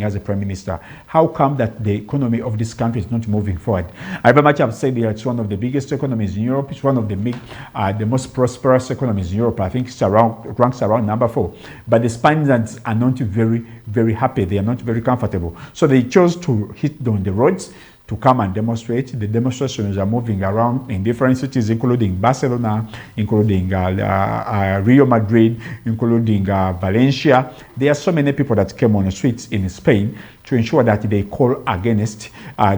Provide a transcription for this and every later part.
as a prime minister. How come that the economy of this country is not moving forward? I very much have said that it's one of the biggest economies in Europe. It's one of the most prosperous economies in Europe. I think it ranks around number 4. But the Spaniards are not very, very happy. They are not very comfortable. So they chose to hit on the roads to come and demonstrate. The demonstrations are moving around in different cities, including Barcelona, including Rio Madrid, including Valencia. There are so many people that came on the streets in Spain to ensure that they call against,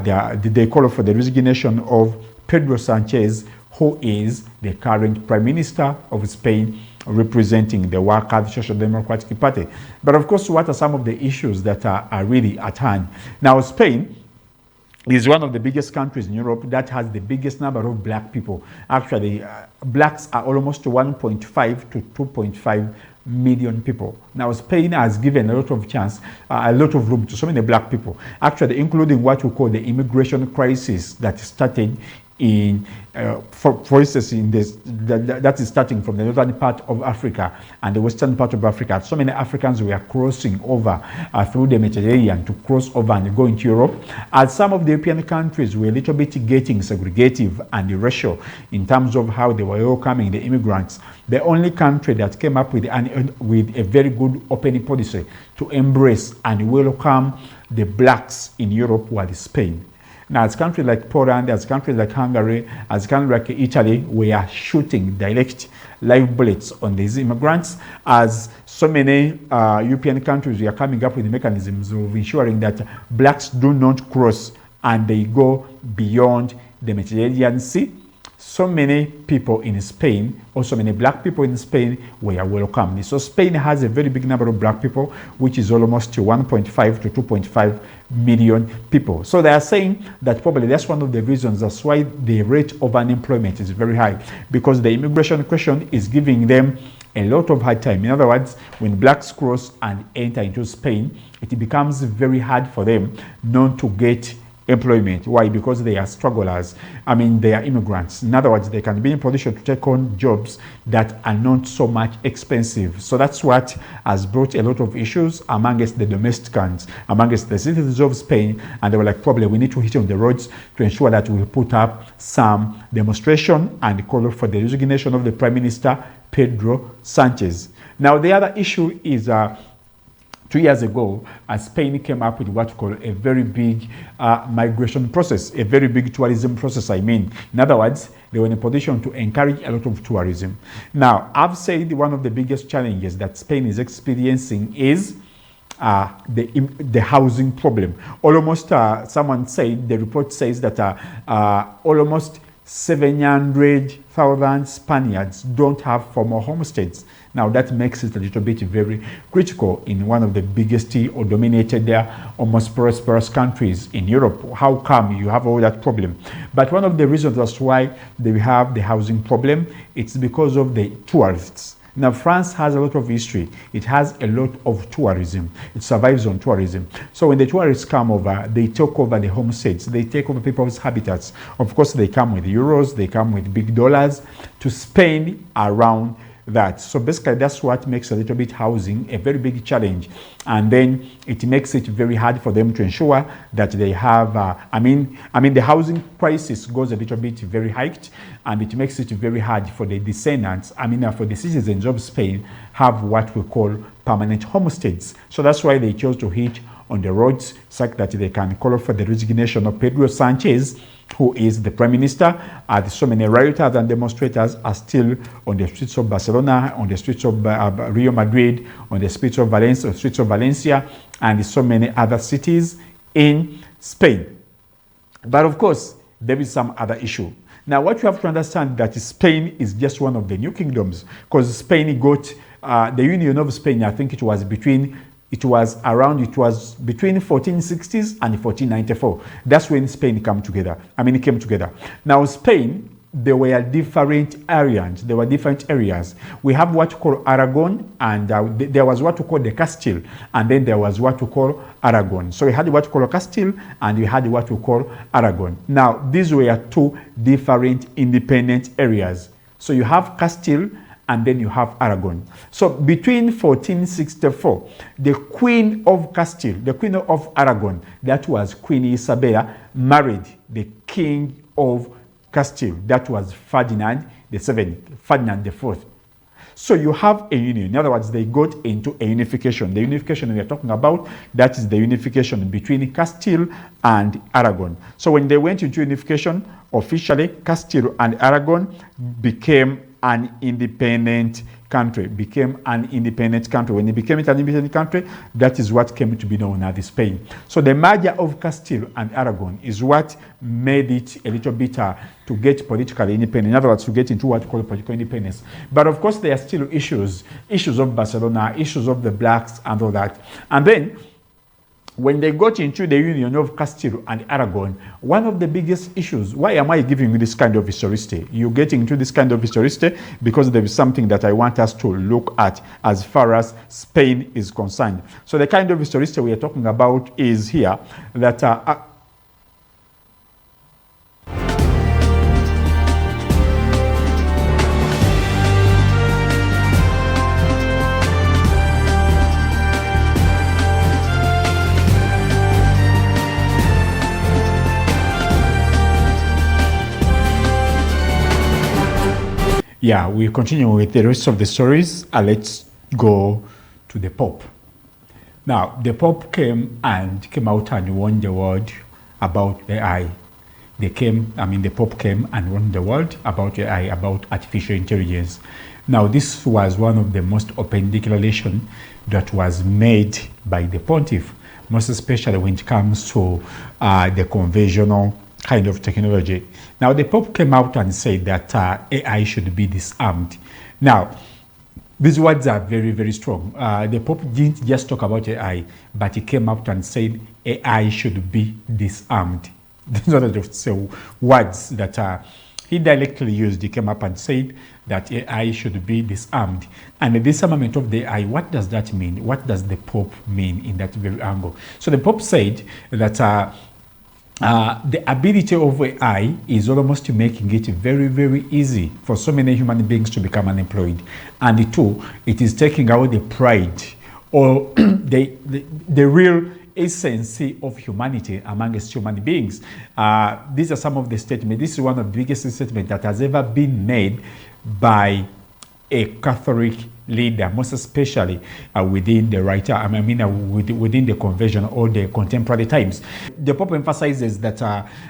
they call for the resignation of Pedro Sanchez, who is the current Prime Minister of Spain, representing the Workers' Social Democratic Party. But of course, what are some of the issues that are really at hand? Now, Spain is one of the biggest countries in Europe that has the biggest number of black people. Actually, blacks are almost 1.5 to 2.5 million people. Now, Spain has given a lot of chance, a lot of room to so many black people, actually, including what we call the immigration crisis that started in, for instance, in this, that is starting from the northern part of Africa and the western part of Africa. So many Africans were crossing over through the Mediterranean to cross over and go into Europe. As some of the European countries were a little bit getting segregative and racial in terms of how they were welcoming the immigrants, the only country that came up with a very good open policy to embrace and welcome the blacks in Europe was Spain. Now, as countries like Poland, as countries like Hungary, as countries like Italy, we are shooting direct live bullets on these immigrants. As so many European countries, we are coming up with mechanisms of ensuring that blacks do not cross and they go beyond the Mediterranean Sea. So many people in Spain, or so many black people in Spain, were welcomed. So Spain has a very big number of black people, which is almost 1.5 to 2.5 million people. So they are saying that probably that's one of the reasons that's why the rate of unemployment is very high, because the immigration question is giving them a lot of hard time. In other words, when blacks cross and enter into Spain, it becomes very hard for them not to get employment. Why? Because they are strugglers. I mean, they are immigrants. In other words, they can be in position to take on jobs that are not so much expensive. So that's what has brought a lot of issues amongst the domesticans, amongst the citizens of Spain. And they were like, probably we need to hit on the roads to ensure that we put up some demonstration and call for the resignation of the Prime Minister, Pedro Sanchez. Now, the other issue is 2 years ago, Spain came up with what we call a very big migration process, a very big tourism process, I mean. In other words, they were in a position to encourage a lot of tourism. Now, I've said one of the biggest challenges that Spain is experiencing is the housing problem. Almost, someone said, the report says that almost 700,000 Spaniards don't have formal homesteads. Now that makes it a little bit very critical in one of the biggest or dominated or most prosperous countries in Europe. How come you have all that problem? But one of the reasons that's why they have the housing problem, it's because of the tourists. Now, France has a lot of history. It has a lot of tourism. It survives on tourism. So when the tourists come over, they take over the homesteads. They take over people's habitats. Of course, they come with euros. They come with big dollars to spend around that. So basically, that's what makes a little bit housing a very big challenge. And then it makes it very hard for them to ensure that they have, I mean, the housing crisis goes a little bit very hiked, and it makes it very hard for the descendants, for the citizens of Spain, have what we call permanent homesteads. So that's why they chose to hit on the roads so that they can call for the resignation of Pedro Sanchez, who is the Prime Minister. So many rioters and demonstrators are still on the streets of Barcelona, on the streets of Rio Madrid, on the streets of Valencia, and so many other cities in Spain. But of course, there is some other issue. Now, what you have to understand that Spain is just one of the new kingdoms, because Spain got the Union of Spain, I think it was between 1460s and 1494. That's when Spain came together. Now, Spain, there were different areas. We have what we call Aragon, and there was what we call the Castile, and then there was what we call Aragon. So we had what we call Castile, and we had what we call Aragon. Now, these were two different independent areas. So you have Castile and then you have Aragon. So between 1464, the Queen of Castile, the Queen of Aragon, that was Queen Isabella, married the King of Castile, that was Ferdinand VII, Ferdinand IV. So you have a union. In other words, they got into a unification. The unification we are talking about, that is the unification between Castile and Aragon. So when they went into unification, officially Castile and Aragon became an independent country, When it became an independent country, that is what came to be known as Spain. So the merger of Castile and Aragon is what made it a little bit to get politically independent. In other words, to get into what we call political independence. But of course, there are still issues of Barcelona, issues of the blacks and all that. And then when they got into the union of Castile and Aragon, one of the biggest issues, why am I giving you this kind of historicity? You're getting into this kind of historicity because there is something that I want us to look at as far as Spain is concerned. So the kind of historicity we are talking about is here, that yeah, we continue with the rest of the stories. Let's go to the Pope. Now, the Pope came out and warned the world about AI. The Pope came and warned the world about AI, about artificial intelligence. Now, this was one of the most open declaration that was made by the Pontiff, most especially when it comes to the conventional kind of technology. Now, the Pope came out and said that AI should be disarmed. Now, these words are very, very strong. The Pope didn't just talk about AI, but he came out and said AI should be disarmed. These are the words that he directly used. He came up and said that AI should be disarmed. And the disarmament of the AI, what does that mean? What does the Pope mean in that very angle? So the Pope said that the ability of AI is almost making it very, very easy for so many human beings to become unemployed. And two, it is taking out the pride or the real essence of humanity amongst human beings. These are some of the statements. This is one of the biggest statements that has ever been made by a Catholic leader, most especially within the writer, within the conversion or the contemporary times. The Pope emphasizes that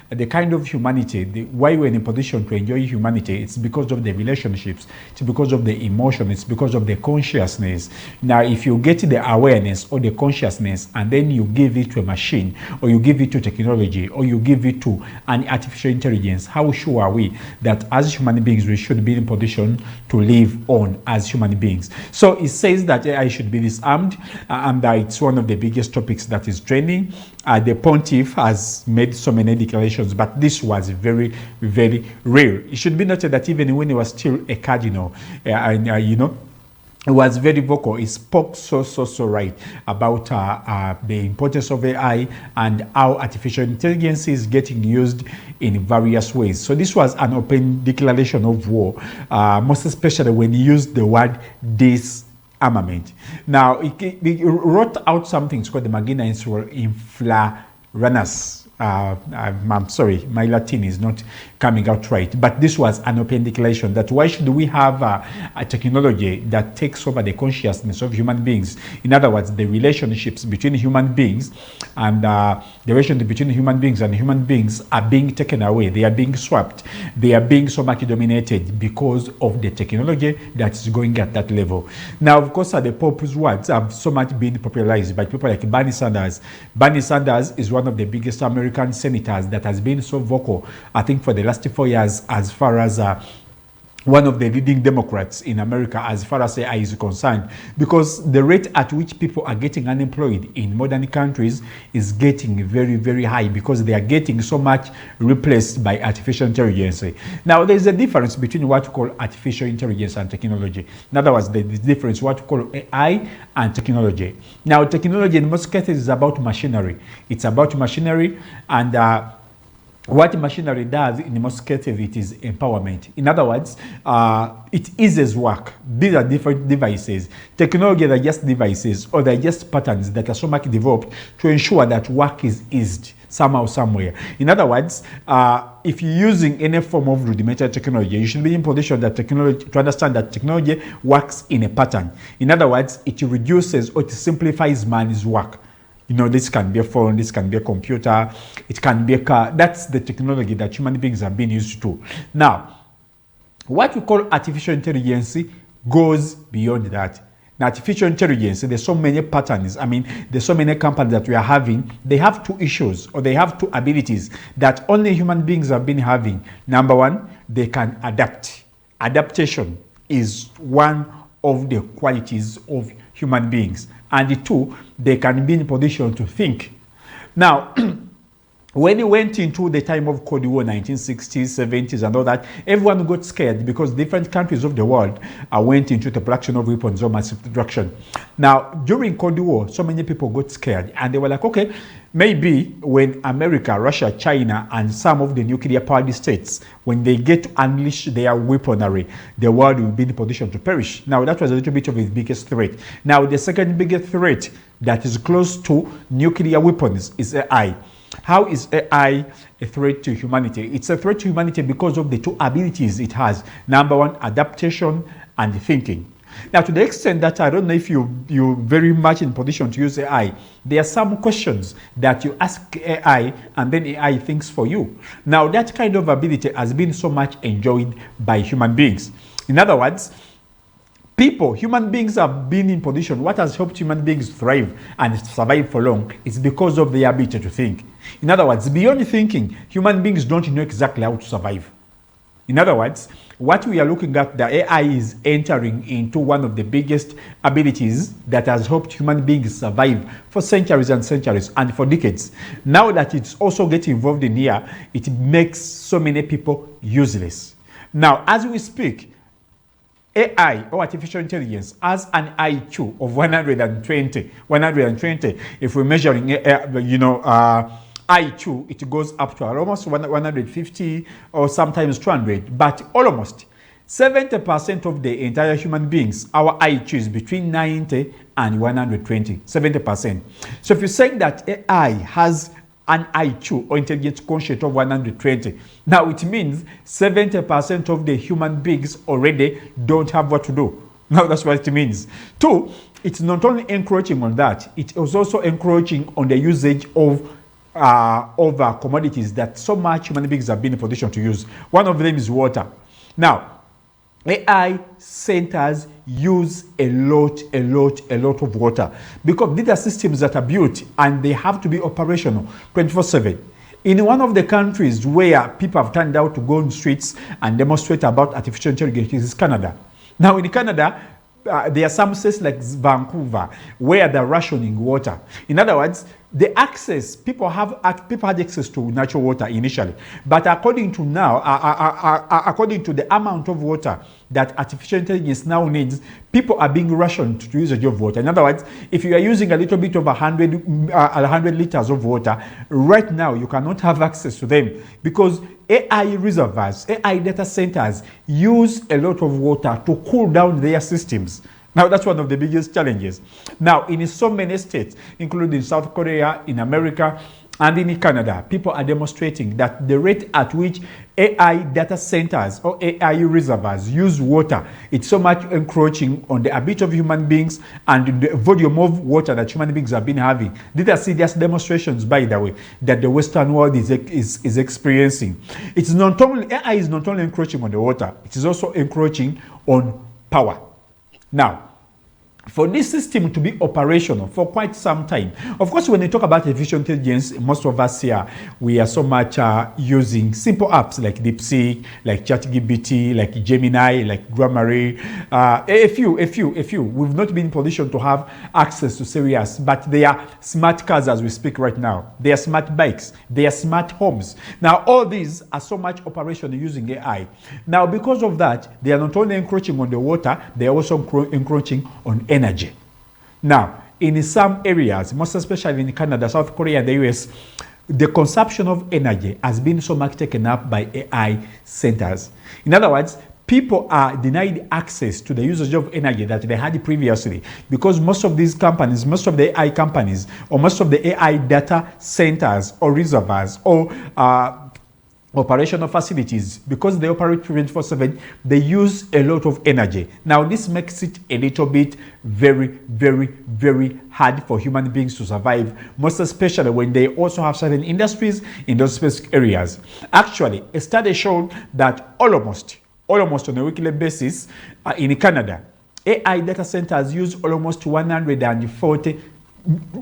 the kind of humanity, why we're in a position to enjoy humanity, it's because of the relationships, it's because of the emotion, it's because of the consciousness. Now, if you get the awareness or the consciousness and then you give it to a machine, or you give it to technology, or you give it to an artificial intelligence, how sure are we that as human beings we should be in a position to live on as human beings? So it says that AI should be disarmed, and it's one of the biggest topics that is trending. The Pontiff has made so many declarations, but this was very, very real. It should be noted that even when he was still a cardinal, he was very vocal. He spoke so right about the importance of AI and how artificial intelligence is getting used in various ways. So this was an open declaration of war, most especially when he used the word disarmament. Now, he wrote out something called the Magna Inflarenus. I'm sorry, my Latin is not coming out right, but this was an open declaration that why should we have a technology that takes over the consciousness of human beings? In other words, the relationships between human beings and the relationship between human beings and human beings are being taken away. They are being swapped. They are being so much dominated because of the technology that is going at that level. Now, of course, the Pope's words have so much been popularized by people like Bernie Sanders. Bernie Sanders is one of the biggest American senators that has been so vocal, I think, for the last 4 years, as far as one of the leading Democrats in America as far as AI is concerned, because the rate at which people are getting unemployed in modern countries is getting very, very high because they are getting so much replaced by artificial intelligence. Now, there is a difference between what we call artificial intelligence and technology. In other words, the difference what we call AI and technology. Now, technology in most cases is about machinery. It's about machinery, and what machinery does in most cases, it is empowerment. In other words, it eases work. These are different devices. Technology, they're just devices, or they're just patterns that are so much developed to ensure that work is eased somehow, somewhere. In other words, if you're using any form of rudimentary technology, you should be in position that technology to understand that technology works in a pattern. In other words, it reduces or it simplifies man's work. You know, this can be a phone, this can be a computer, it can be a car. That's the technology that human beings have been used to. Now, what we call artificial intelligence goes beyond that. Now, artificial intelligence, there's so many patterns. I mean, there's so many companies that we are having. They have two issues, or they have two abilities that only human beings have been having. Number one, they can adapt. Adaptation is one of the qualities of human beings. And the two, they can be in position to think. Now, when we went into the time of Cold War, 1960s, 70s, and all that, everyone got scared because different countries of the world went into the production of weapons of massive destruction. Now, during Cold War, so many people got scared, and they were like, okay, maybe when America, Russia, China, and some of the nuclear-powered states, when they get to unleash their weaponry, the world will be in a position to perish. Now, that was a little bit of its biggest threat. Now, the second biggest threat that is close to nuclear weapons is AI. How is AI a threat to humanity? It's a threat to humanity because of the two abilities it has. Number one, adaptation and thinking. Now, to the extent that I don't know if you're very much in position to use AI, there are some questions that you ask AI and then AI thinks for you. Now, that kind of ability has been so much enjoyed by human beings. In other words, human beings have been in position. What has helped human beings thrive and survive for long is because of their ability to think. In other words, beyond thinking, human beings don't know exactly how to survive. In other words, what we are looking at, the AI is entering into one of the biggest abilities that has helped human beings survive for centuries and centuries and for decades. Now that it's also getting involved in here, it makes so many people useless. Now, as we speak, AI, or artificial intelligence, has an IQ of 120. If we're measuring, IQ, it goes up to almost 150 or sometimes 200, but almost 70% of the entire human beings, our IQ is between 90 and 120, 70%. So if you're saying that AI has an IQ or intelligence quotient of 120, now it means 70% of the human beings already don't have what to do. Now that's what it means. Two, it's not only encroaching on that, it is also encroaching on the usage of commodities that so much human beings have been in a position to use. One of them is water. Now, AI centers use a lot of water because these are systems that are built and they have to be operational 24/7. In one of the countries where people have turned out to go on the streets and demonstrate about artificial intelligence is Canada. Now, in Canada, there are some states like Vancouver where they're rationing water. In other words, the access, people had access to natural water initially, but according to the amount of water that artificial intelligence now needs, people are being rationed to usage of water. In other words, if you are using a little bit of 100 liters of water, right now you cannot have access to them because AI reservoirs, AI data centers use a lot of water to cool down their systems. Now, that's one of the biggest challenges. Now, in so many states, including South Korea, in America, and in Canada, people are demonstrating that the rate at which AI data centers or AI reservoirs use water, it's so much encroaching on the ability of human beings and the volume of water that human beings have been having. These are serious demonstrations, by the way, that the Western world is experiencing. AI is not only encroaching on the water, it is also encroaching on power. Now, for this system to be operational for quite some time, of course, when you talk about artificial intelligence, most of us here, we are so much using simple apps like DeepSeek, like ChatGPT, like Gemini, like Grammarly, a few. We've not been in position to have access to serious, but they are smart cars as we speak right now. They are smart bikes. They are smart homes. Now, all these are so much operational using AI. Now, because of that, they are not only encroaching on the water, they are also encroaching on energy. Now, in some areas, most especially in Canada, South Korea, and the US, the consumption of energy has been so much taken up by AI centers. In other words, people are denied access to the usage of energy that they had previously, because most of these companies, most of the AI companies, or most of the AI data centers or reservoirs or operational facilities, because they operate 24/7, they use a lot of energy. Now, this makes it a little bit very hard for human beings to survive, most especially when they also have certain industries in those specific areas. Actually, a study showed that almost on a weekly basis in Canada, AI data centers use almost 140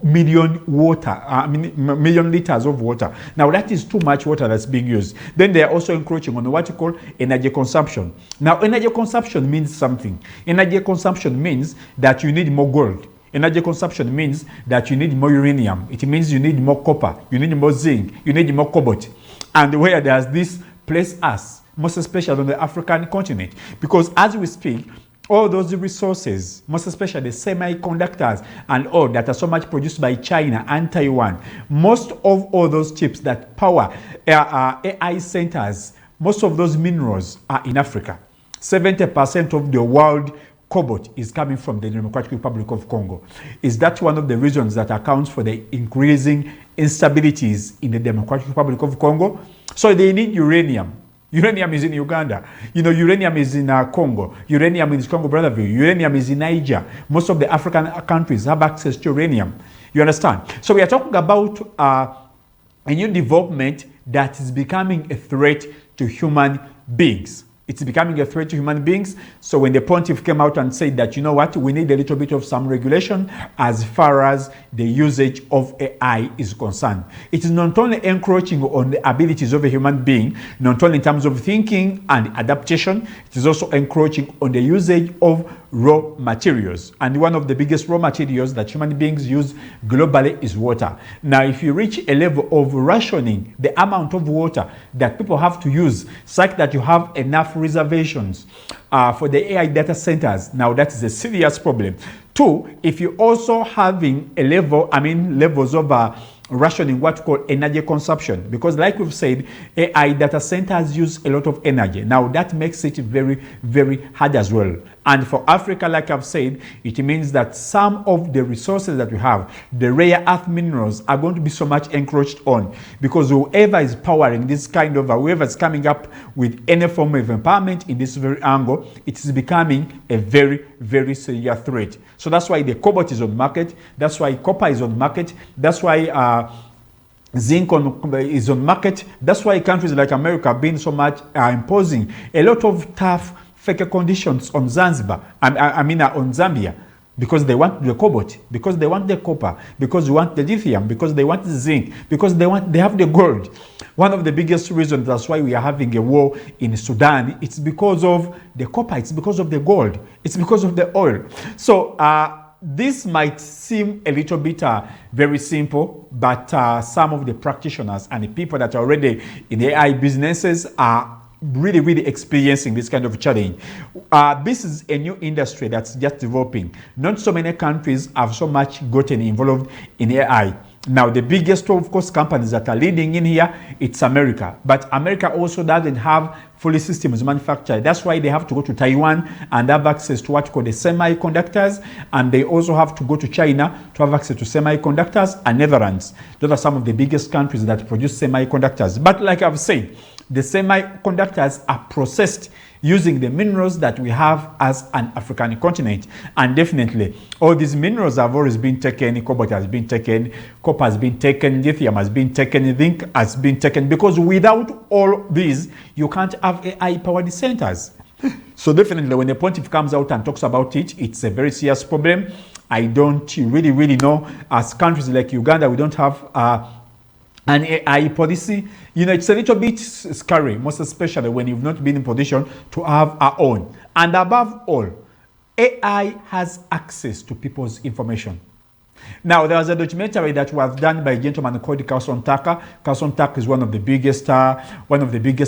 million million liters of water. Now, that is too much water that's being used. Then they are also encroaching on what you call energy consumption. Now, energy consumption means something. Energy consumption means that you need more gold. Energy consumption means that you need more uranium. It means you need more copper, you need more zinc, you need more cobalt. And where does this place us? Most especially on the African continent. Because as we speak, all those resources, most especially the semiconductors and all that are so much produced by China and Taiwan, most of all those chips that power AI centers, most of those minerals are in Africa. 70% of the world cobalt is coming from the Democratic Republic of Congo. Is that one of the reasons that accounts for the increasing instabilities in the Democratic Republic of Congo? So they need uranium. Uranium is in Uganda. Uranium is in Congo. Uranium is Congo Brazzaville. Uranium is in Niger. Most of the African countries have access to uranium. You understand? So we are talking about a new development that is becoming a threat to human beings. It's becoming a threat to human beings. So when the pontiff came out and said that, you know what, we need a little bit of some regulation as far as the usage of AI is concerned. It is not only encroaching on the abilities of a human being, not only in terms of thinking and adaptation, it is also encroaching on the usage of raw materials. And one of the biggest raw materials that human beings use globally is water. Now, if you reach a level of rationing the amount of water that people have to use, such that you have enough reservations for the AI data centers, now that is a serious problem. Two, if you're also having levels of rationing what we call energy consumption, because like we've said, AI data centers use a lot of energy. Now that makes it very hard as well. And for Africa, like I've said, it means that some of the resources that we have, the rare earth minerals, are going to be so much encroached on, because whoever is powering this kind of, whoever is coming up with any form of empowerment in this very angle, it is becoming a very serious threat. So that's why the cobalt is on market. That's why copper is on market. That's why zinc is on market. That's why countries like America have been so much imposing a lot of tough fake conditions on Zanzibar, on Zambia, because they want the cobalt, because they want the copper, because they want the lithium, because they want the zinc, because they have the gold. One of the biggest reasons that's why we are having a war in Sudan, it's because of the copper, it's because of the gold, it's because of the oil. So this might seem a little bit very simple, but some of the practitioners and the people that are already in the AI businesses are really experiencing this kind of challenge. This is a new industry that's just developing. Not so many countries have so much gotten involved in AI. Now, the biggest, of course, companies that are leading in here, it's America. But America also doesn't have fully systems manufactured. That's why they have to go to Taiwan and have access to what called the semiconductors. And they also have to go to China to have access to semiconductors, and Netherlands. Those are some of the biggest countries that produce semiconductors. But like I've said, the semiconductors are processed using the minerals that we have as an African continent. And definitely, all these minerals have always been taken. Cobalt has been taken, copper has been taken, lithium has been taken, zinc has been taken, because without all these, you can't have AI-powered centers. So definitely, when the pontiff comes out and talks about it, it's a very serious problem. I don't really know. As countries like Uganda, we don't have an AI policy. It's a little bit scary, most especially when you've not been in position to have our own. And above all, AI has access to people's information. Now, there was a documentary that was done by a gentleman called Carson Tucker. Carson Tucker is one of the biggest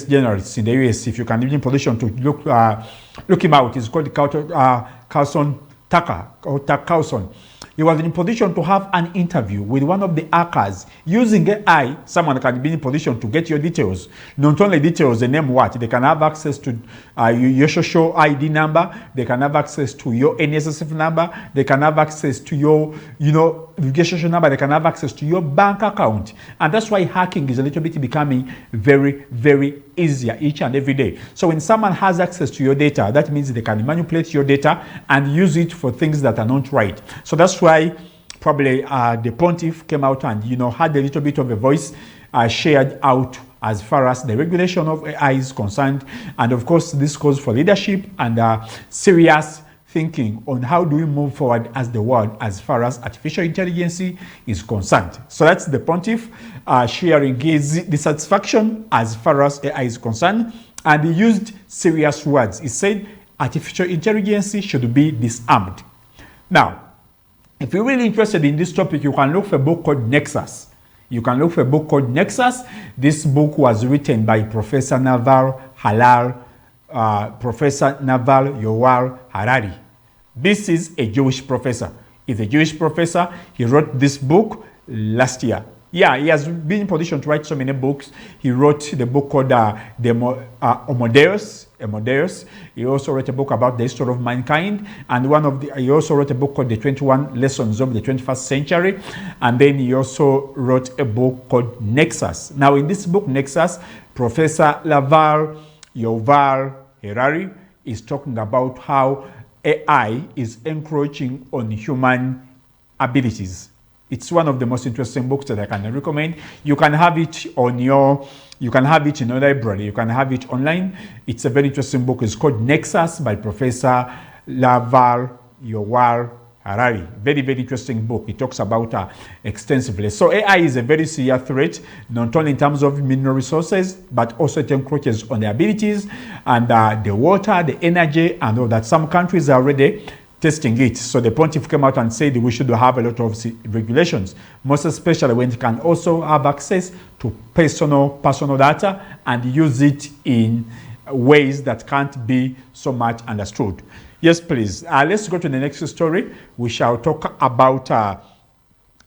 journalists in the US. If you can be in position to look him out, he's called Carson Tucker or Tucker Carlson. he was in a position to have an interview with one of the hackers. Using AI, someone can be in a position to get your details. Not only details, the name what? They can have access to your social ID number. They can have access to your NSSF number. They can have access to your, social number. They can have access to your bank account. And that's why hacking is a little bit becoming very, very easier each and every day. So when someone has access to your data, that means they can manipulate your data and use it for things that are not right. So that's why probably the pontiff came out and had a little bit of a voice shared out as far as the regulation of AI is concerned. And of course, this calls for leadership and serious thinking on how do we move forward as the world as far as artificial intelligence is concerned. So that's the pontiff sharing his dissatisfaction as far as AI is concerned. And he used serious words. He said artificial intelligence should be disarmed. Now, if you're really interested in this topic, you can look for a book called Nexus. You can look for a book called Nexus. This book was written by Professor Naval Yuval Harari. This is a Jewish professor. He's a Jewish professor. He wrote this book last year. Yeah, he has been in position to write so many books. He wrote the book called Homo Deus. He also wrote a book about the history of mankind, and he also wrote a book called The 21 Lessons of the 21st Century, and then he also wrote a book called Nexus. Now, in this book, Nexus, Professor Yuval Harari is talking about how AI is encroaching on human abilities. It's one of the most interesting books that I can recommend. You can have it in your library. You can have it online. It's a very interesting book. It's called Nexus by Professor Yuval Harari. Very, very interesting book. It talks about extensively. So AI is a very serious threat, not only in terms of mineral resources, but also it encroaches on the abilities and the water, the energy, and all that. Some countries are already testing it. So the pontiff came out and said we should have a lot of regulations, most especially when it can also have access to personal data and use it in ways that can't be so much understood. Yes, please. Let's go to the next story. We shall talk about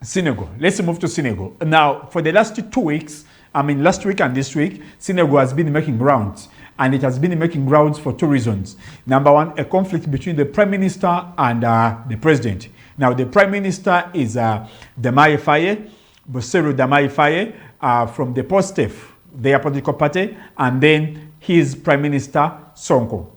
Senegal. Let's move to Senegal. Now, for the last 2 weeks, last week and this week, Senegal has been making rounds. And it has been making grounds for 2 reasons. Number one, a conflict between the Prime Minister and the President. Now, the Prime Minister is Diomaye Faye, Bassirou Diomaye Faye, from the PASTEF, their political party, and then his Prime Minister, Sonko.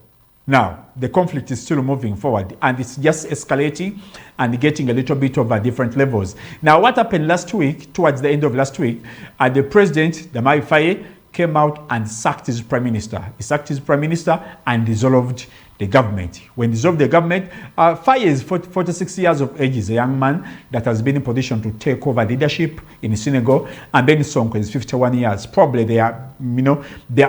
Now, the conflict is still moving forward, and it's just escalating and getting a little bit of different levels. Now, what happened last week, towards the end of last week, the President, Diomaye Faye, came out and sacked his prime minister. He sacked his prime minister and dissolved the government. When he dissolved the government, Faye is 46 years of age. He's a young man that has been in position to take over leadership in Senegal. And then Sonko is 51 years. Probably they are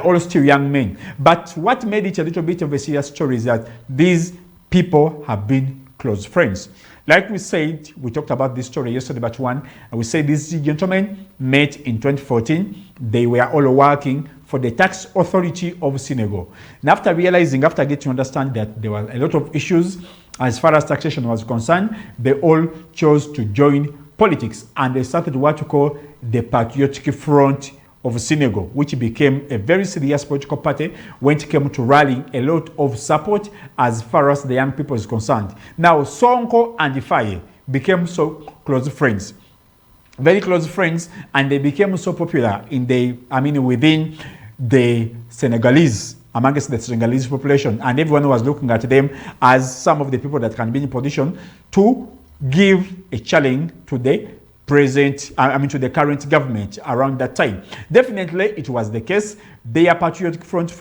all still young men. But what made it a little bit of a serious story is that these people have been close friends. Like we said, we talked about this story yesterday, but and we said these gentlemen met in 2014. They were all working for the tax authority of Senegal. And after getting to understand that there were a lot of issues as far as taxation was concerned, they all chose to join politics and they started what we call the Patriotic Front of Senegal, which became a very serious political party when it came to rallying a lot of support as far as the young people is concerned. Now, Sonko and Faye became so close friends, very close friends, and they became so popular within the Senegalese, amongst the Senegalese population, and everyone was looking at them as some of the people that can be in position to give a challenge to the to the current government around that time. Definitely, it was the case. Their Patriotic Front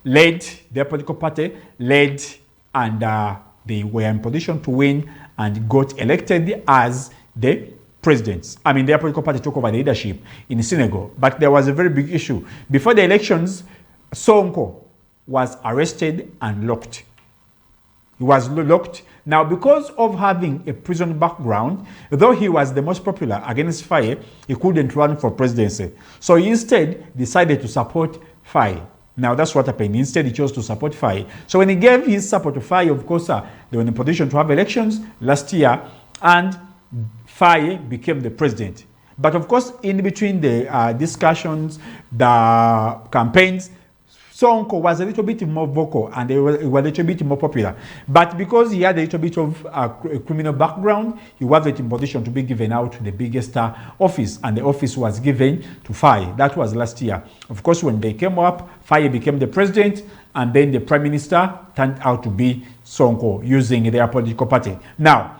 led, their political party led, and they were in position to win and got elected as the presidents. Their political party took over the leadership in Senegal. But there was a very big issue. Before the elections, Sonko was arrested and locked. He was locked. Now, because of having a prison background, though he was the most popular against Faye, he couldn't run for presidency. So he instead decided to support Faye. Now, that's what happened. Instead, he chose to support Faye. So when he gave his support to Faye, of course, they were in a position to have elections last year, and Faye became the president. But of course, in between the discussions, the campaigns, Sonko was a little bit more vocal and he was a little bit more popular. But because he had a little bit of a criminal background, he wasn't in position to be given out the biggest office, and the office was given to Faye. That was last year. Of course, when they came up, Faye became the president, and then the prime minister turned out to be Sonko, using their political party. Now,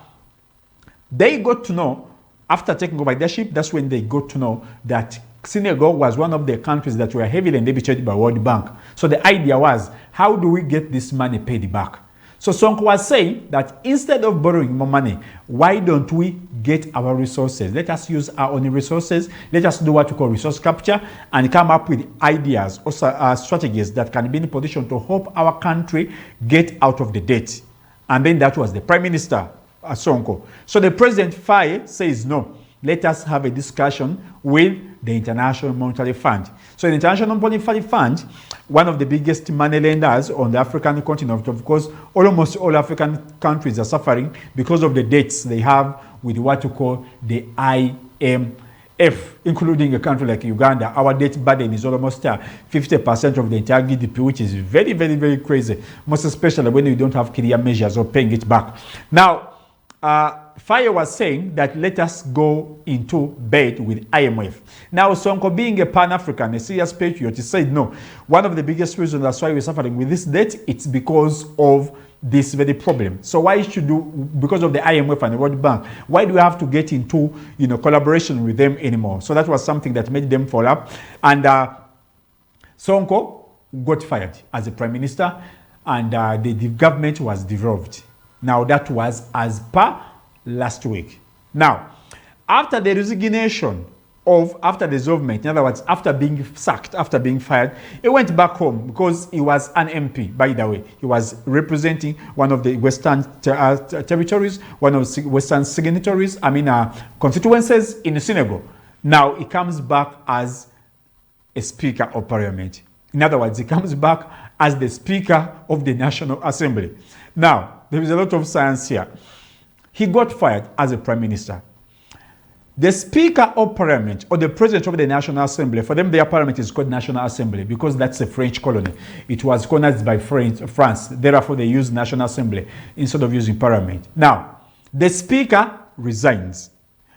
they got to know, after taking over leadership, that's when they got to know that Senegal was one of the countries that were heavily indebted by World Bank. So the idea was, how do we get this money paid back? So Sonko was saying that instead of borrowing more money, why don't we get our resources? Let us use our own resources. Let us do what we call resource capture and come up with ideas or strategies that can be in a position to help our country get out of the debt. And then that was the Prime Minister, Sonko. So the President Faye says, no, let us have a discussion with the International Monetary Fund. So the International Monetary Fund, one of the biggest money lenders on the African continent, of course, almost all African countries are suffering because of the debts they have with what you call the IMF, including a country like Uganda. Our debt burden is almost 50% of the entire GDP, which is very, very, very crazy, most especially when you don't have clear measures of paying it back. Now, Faye was saying that let us go into bed with IMF. Now, Sonko, being a Pan-African, a serious patriot, he said no. One of the biggest reasons that's why we're suffering with this debt, it's because of this very problem. So why should do, because of the IMF and the World Bank, why do we have to get into collaboration with them anymore? So that was something that made them fall up. And Sonko got fired as a prime minister, and the government was dissolved. Now, that was as per last week. Now, after the resignation after the dissolvement, in other words, after being sacked, after being fired, he went back home because he was an MP, by the way. He was representing one of the Western territories, one of the Western signatories, constituencies in Senegal. Now, he comes back as a Speaker of Parliament. In other words, he comes back as the Speaker of the National Assembly. Now, there is a lot of science here. He got fired as a prime minister. The Speaker of Parliament, or the President of the National Assembly, for them their parliament is called National Assembly because that's a French colony. It was colonized by France. Therefore, they use National Assembly instead of using parliament. Now, the Speaker resigns.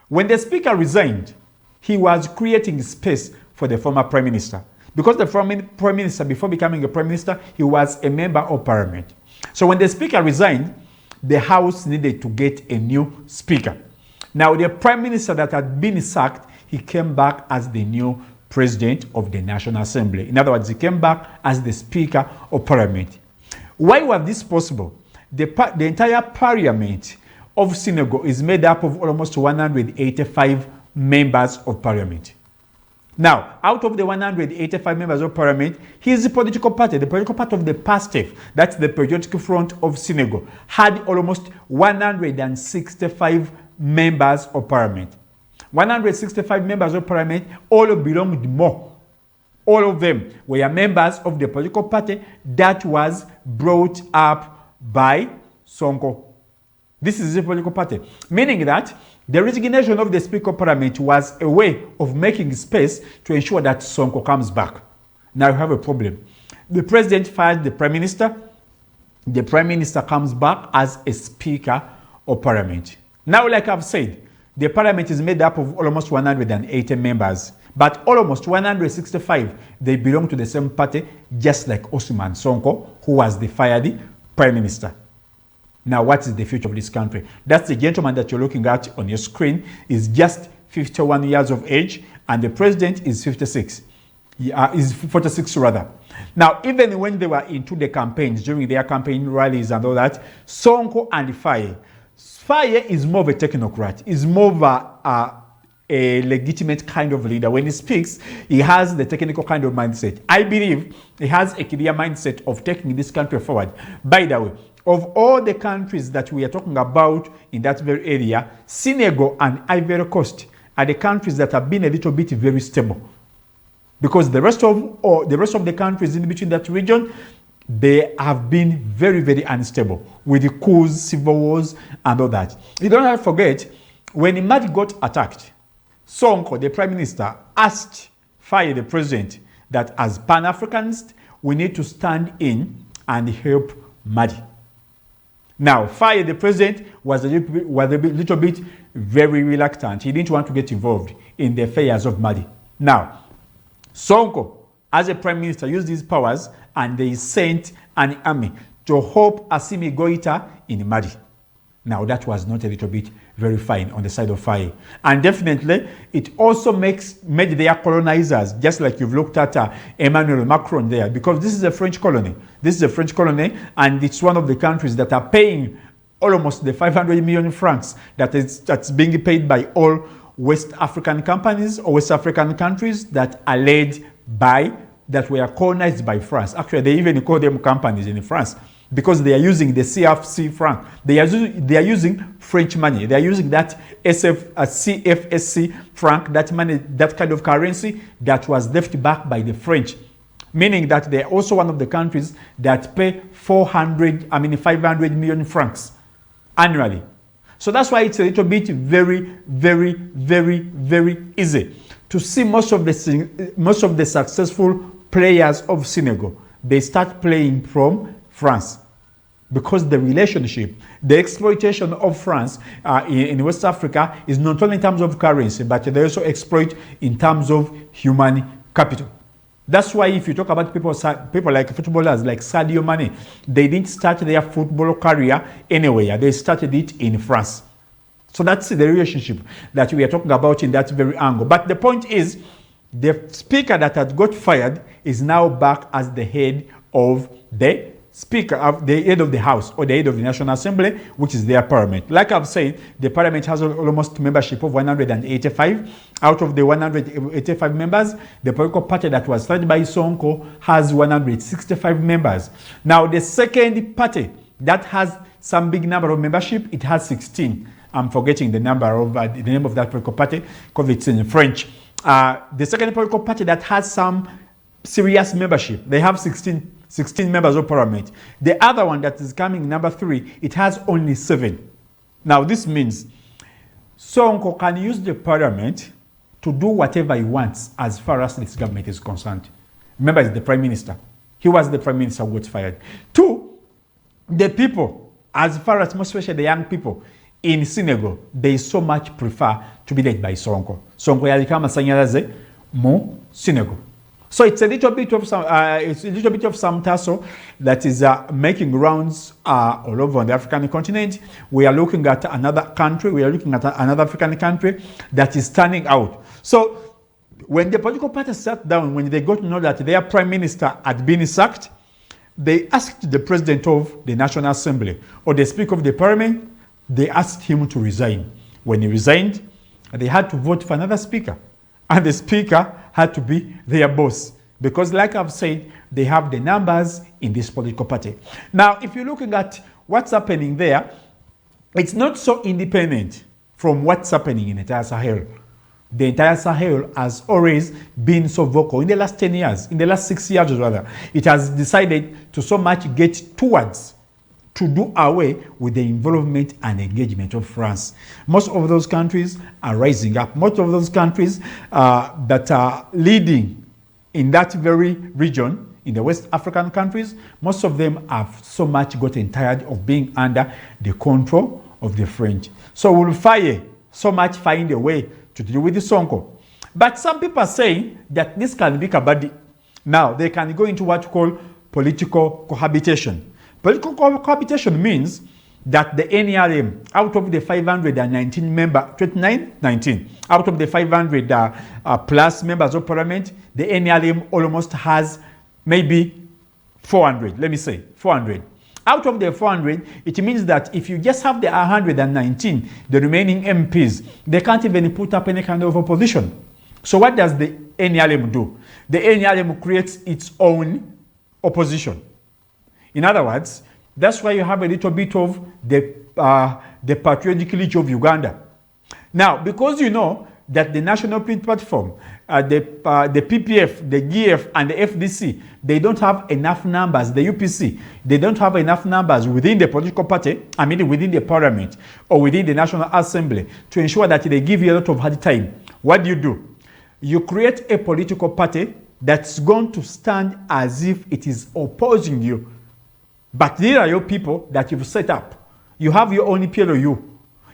When the Speaker resigned, he was creating space for the former Prime Minister. Because the former Prime Minister, before becoming a Prime Minister, he was a member of Parliament. So when the Speaker resigned, the House needed to get a new Speaker. Now, the Prime Minister that had been sacked, he came back as the new President of the National Assembly. In other words, he came back as the Speaker of Parliament. Why was this possible? The entire Parliament of Senegal is made up of almost 185 members of Parliament. Now, out of the 185 members of Parliament, his political party, the political party of the PASTEF, that's the Patriotic Front of Senegal, had almost 165 members of Parliament. 165 members of Parliament all belonged more. All of them were members of the political party that was brought up by Sonko. This is the political party. Meaning that the resignation of the Speaker of Parliament was a way of making space to ensure that Sonko comes back. Now you have a problem. The President fired the Prime Minister. The Prime Minister comes back as a Speaker of Parliament. Now, like I've said, the Parliament is made up of almost 180 members. But almost 165, they belong to the same party, just like Ousmane Sonko, who was the fired Prime Minister. Now, what is the future of this country? That's the gentleman that you're looking at on your screen. Is just 51 years of age, and the president is 56. Is 46 rather. Now, even when they were into the campaigns, during their campaign rallies and all that, Sonko and Faye is more of a technocrat. Is more of a legitimate kind of leader. When he speaks, he has the technical kind of mindset. I believe he has a clear mindset of taking this country forward. By the way, of all the countries that we are talking about in that very area, Senegal and Ivory Coast are the countries that have been a little bit very stable. because the rest of the countries in between that region, they have been very, very unstable with the coups, civil wars, and all that. You don't have to forget, when Mali got attacked, Sonko, the prime minister, asked Faye, the president, that as Pan-Africanists, we need to stand in and help Mali. Now, Faye, the president, was a little bit very reluctant. He didn't want to get involved in the affairs of Mali. Now, Sonko, as a prime minister, used his powers and they sent an army to help Assimi Goïta in Mali. Now, that was not a little bit very fine on the side of Faye. And definitely, it also made their colonizers, just like you've looked at Emmanuel Macron there, because this is a French colony. This is a French colony, and it's one of the countries that are paying almost the 500 million francs that's being paid by all West African companies or West African countries that are led by, that were colonized by France. Actually, they even call them companies in France, because they are using the CFC franc. They are using French money. They are using that CFSC franc, that money, that kind of currency that was left back by the French. Meaning that they are also one of the countries that pay 500 million francs annually. So that's why it's a little bit very, very, very, very easy to see most of the successful players of Senegal. They start playing from France, because the relationship, the exploitation of France in West Africa is not only in terms of currency, but they also exploit in terms of human capital. That's why if you talk about people like footballers like Sadio Mane, they didn't start their football career anywhere. They started it in France. So that's the relationship that we are talking about in that very angle. But the point is, the speaker that had got fired is now back as the head of the speaker, of the head of the House, or the head of the National Assembly, which is their parliament. Like I've said, the parliament has almost membership of 185. Out of the 185 members, the political party that was started by Sonko has 165 members. Now, the second party that has some big number of membership, it has 16. I'm forgetting the number of the name of that political party because it's in French. The second political party that has some serious membership, they have 16 members of parliament. The other one that is coming, number 3, it has only 7. Now, this means Sonko can use the parliament to do whatever he wants as far as this government is concerned. Remember, it's the prime minister. He was the prime minister who got fired. 2, the people, as far as most especially the young people in Senegal, they so much prefer to be led by Sonko. Sonko yalikama sanyalaze mu Senegal. So it's a little bit of some tussle that is making rounds all over the African continent. We are looking at another country. We are looking at another African country that is standing out. So when the political parties sat down, when they got to know that their prime minister had been sacked, they asked the president of the National Assembly or the speaker of the parliament, they asked him to resign. When he resigned, they had to vote for another speaker. And the speaker had to be their boss. Because like I've said, they have the numbers in this political party. Now, if you're looking at what's happening there, it's not so independent from what's happening in the entire Sahel. The entire Sahel has always been so vocal in the last 10 years, in the last 6 years rather. It has decided to so much get towards to do away with the involvement and engagement of France. Most of those countries are rising up. Most of those countries that are leading in that very region, in the West African countries, most of them have so much gotten tired of being under the control of the French. So we'll so much find a way to deal with the Sonko. But some people are saying that this can be Kabadi. Now, they can go into what you call political cohabitation. Political cohabitation means that the NRM, out of the 519 members, 19, out of the 500 plus members of parliament, the NRM almost has maybe 400, let me say, 400. Out of the 400, it means that if you just have the 119, the remaining MPs, they can't even put up any kind of opposition. So what does the NRM do? The NRM creates its own opposition. In other words, that's why you have a little bit of the Patriotic League of Uganda. Now, because you know, that the National Unity Platform, the PPF, the GF, and the FDC, they don't have enough numbers, the UPC, they don't have enough numbers within the political party, I mean within the parliament or within the National Assembly to ensure that they give you a lot of hard time. What do? You create a political party that's going to stand as if it is opposing you. But these are your people that you've set up. You have your own PLU.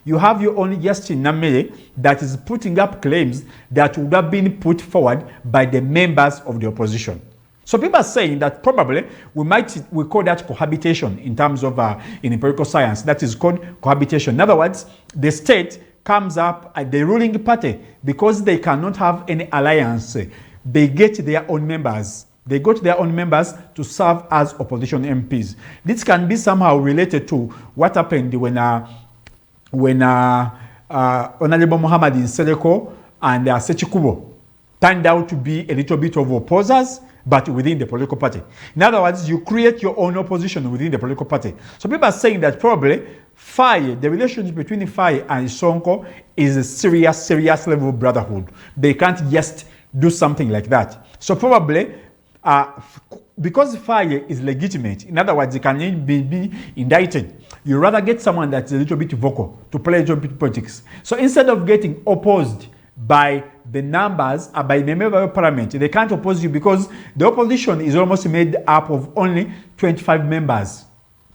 You have your own Justin Namere that is putting up claims that would have been put forward by the members of the opposition. So people are saying that probably we call that cohabitation in terms of in empirical science. That is called cohabitation. In other words, the state comes up at the ruling party because they cannot have any alliance. They get their own members. They got their own members to serve as opposition MPs. This can be somehow related to what happened when Honorable Muhammad Nsereko and Sechikubo turned out to be a little bit of opposers, but within the political party. In other words, you create your own opposition within the political party. So people are saying that probably Faye, the relationship between Faye and Sonko is a serious level of brotherhood. They can't just do something like that. So probably, because Faye is legitimate, in other words, he can be indicted, you rather get someone that's a little bit vocal to play a little bit politics. So instead of getting opposed by the numbers, by the member of parliament, they can't oppose you because the opposition is almost made up of only 25 members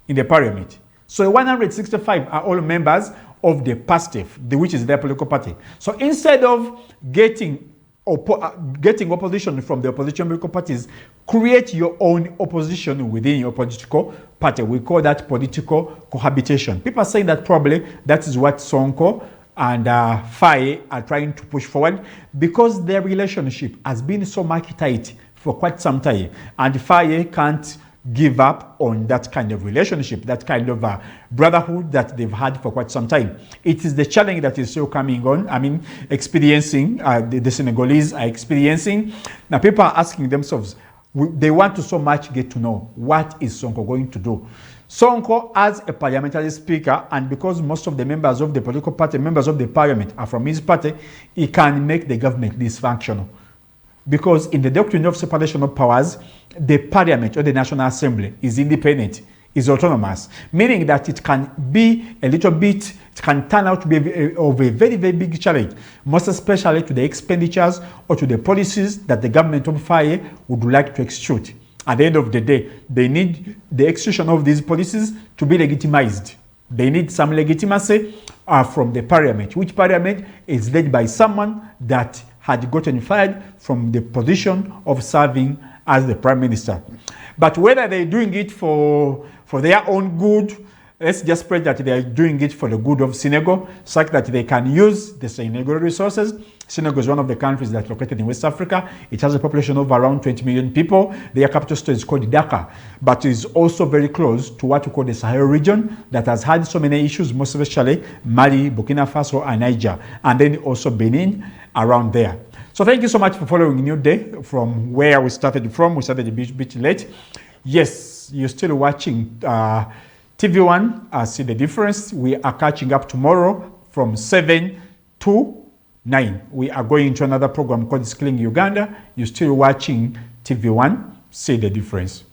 in the parliament. So 165 are all members of the PASTEF, which is their political party. So instead of getting opposition from the opposition political parties, create your own opposition within your political party. We call that political cohabitation. People are saying that probably that is what Sonko and Faye are trying to push forward because their relationship has been so much tight for quite some time, and Faye can't give up on that kind of relationship, that kind of brotherhood that they've had for quite some time. It is the challenge that is still coming on. I mean, experiencing, the Senegalese are experiencing. Now people are asking themselves, they want to so much get to know what is Sonko going to do. Sonko, as a parliamentary speaker, and because most of the members of the political party, members of the parliament are from his party, he can make the government dysfunctional. Because in the doctrine of separation of powers, the parliament or the National Assembly is independent, is autonomous, meaning that it can be a little bit, it can turn out to be of a very, very big challenge, most especially to the expenditures or to the policies that the government of Faye would like to execute. At the end of the day, they need the execution of these policies to be legitimized. They need some legitimacy from the parliament, which parliament is led by someone that had gotten fired from the position of serving as the prime minister. But whether they're doing it for their own good, let's just pray that they are doing it for the good of Senegal, such that they can use the Senegal resources. Senegal is one of the countries that's located in West Africa. It has a population of around 20 million people. Their capital city is called Dakar, but is also very close to what we call the Sahel region that has had so many issues, most especially Mali, Burkina Faso, and Niger, and then also Benin around there. So thank you so much for following New Day from where we started from. We started a bit late. Yes, you're still watching TV1. See the difference. We are catching up tomorrow from 7 to 9. We are going into another program called Skilling Uganda. You're still watching TV1. See the difference.